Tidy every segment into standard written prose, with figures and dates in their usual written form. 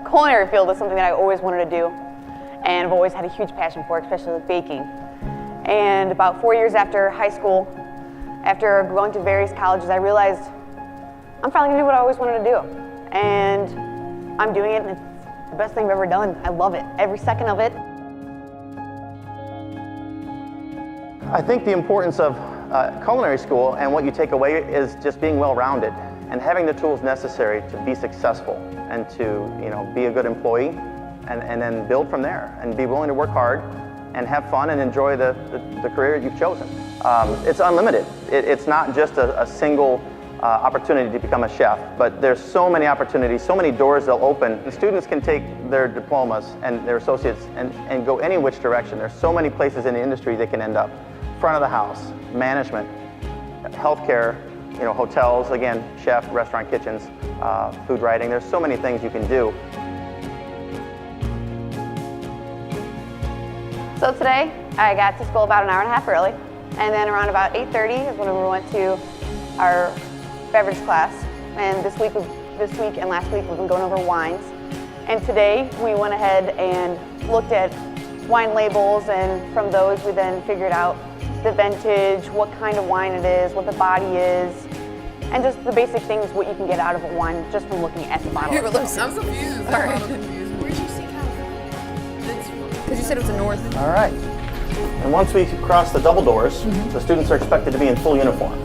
Culinary field is something that I always wanted to do, and I've always had a huge passion for, especially with baking. And about 4 years after high school, after going to various colleges, I realized I'm finally gonna do what I always wanted to do. And I'm doing it, and it's the best thing I've ever done. I love it, every second of it. I think the importance of culinary school and what you take away is just being well-rounded and having the tools necessary to be successful and to be a good employee and then build from there and be willing to work hard and have fun and enjoy the career you've chosen. It's unlimited. It's not just a single opportunity to become a chef, but there's so many opportunities, so many doors they'll open. The students can take their diplomas and their associates and go any which direction. There's so many places in the industry they can end up. Front of the house, management, healthcare, hotels, again, chef, restaurant kitchens, food writing. There's so many things you can do. So today, I got to school about an hour and a half early, and then around about 8:30 is when we went to our beverage class. And this week and last week we've been going over wines. And today we went ahead and looked at wine labels, and from those we then figured out the vintage, what kind of wine it is, what the body is, and just the basic things, what you can get out of a wine just from looking at the bottle. I'm confused. All right. Where'd you see California? Because you said it was the north. All right. And once we cross the double doors, the students are expected to be in full uniform.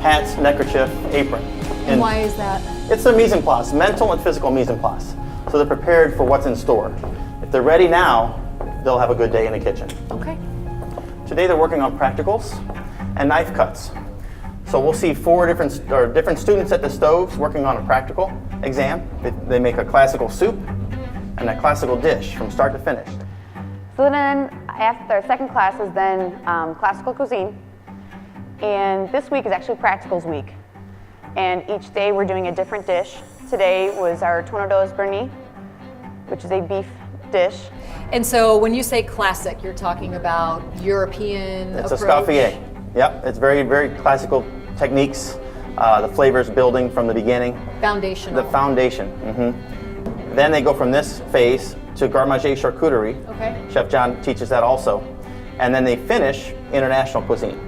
Hats, neckerchief, apron. And why is that? It's a mise en place, mental and physical mise en place. So they're prepared for what's in store. If they're ready now, they'll have a good day in the kitchen. Okay. Today they're working on practicals and knife cuts. So we'll see four different students at the stoves working on a practical exam. They make a classical soup and a classical dish from start to finish. So then after our second class is then classical cuisine. And this week is actually practicals week. And each day we're doing a different dish. Today was our tornadoes bernie, which is a beef dish. And so when you say classic, you're talking about European It's approach? a scaffier. Yep, it's very, very classical techniques. The flavors building from the beginning. Foundational. The foundation. Then they go from this phase to garde-manger charcuterie. Okay. Chef John teaches that also. And then they finish international cuisine.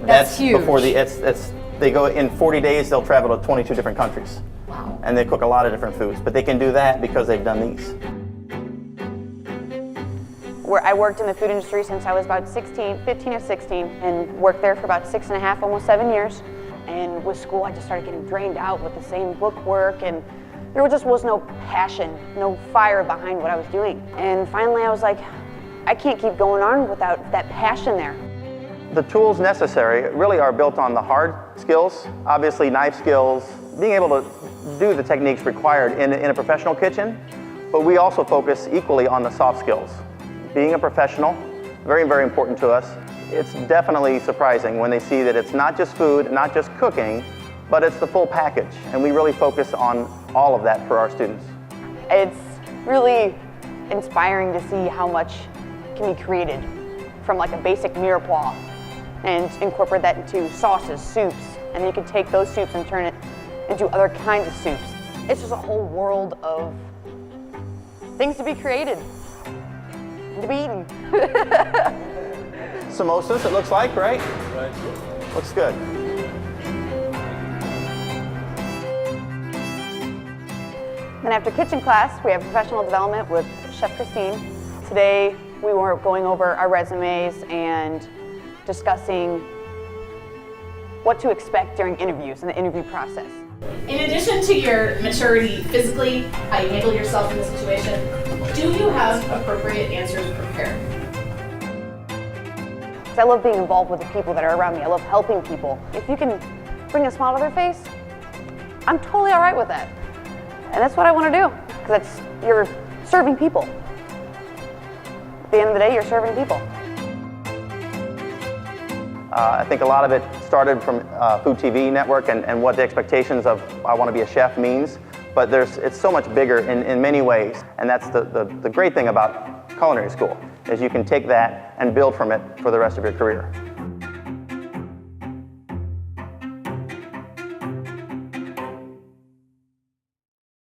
That's huge. Before they go in 40 days, they'll travel to 22 different countries. Wow. And they cook a lot of different foods, but they can do that because they've done these. I worked in the food industry since I was about 15 or 16, and worked there for about 6.5, almost 7 years. And with school, I just started getting drained out with the same book work, and there just was no passion, no fire behind what I was doing. And finally I was like, I can't keep going on without that passion there. The tools necessary really are built on the hard skills, obviously knife skills, being able to do the techniques required in a professional kitchen, but we also focus equally on the soft skills. Being a professional, very, very important to us. It's definitely surprising when they see that it's not just food, not just cooking, but it's the full package, and we really focus on all of that for our students. It's really inspiring to see how much can be created from like a basic mirepoix and incorporate that into sauces, soups, and you can take those soups and turn it into other kinds of soups. It's just a whole world of things to be created and to be eaten. Samosas, it looks like, right? Right. Looks good. Then after kitchen class, we have professional development with Chef Christine. Today, we were going over our resumes and discussing what to expect during interviews and the interview process. In addition to your maturity physically, how you handle yourself in the situation, do you have appropriate answers prepared? I love being involved with the people that are around me. I love helping people. If you can bring a smile to their face, I'm totally all right with that. And that's what I want to do, because you're serving people. At the end of the day, you're serving people. I think a lot of it started from Food TV Network and what the expectations of I want to be a chef means, but it's so much bigger in many ways, and that's the great thing about culinary school, is you can take that and build from it for the rest of your career.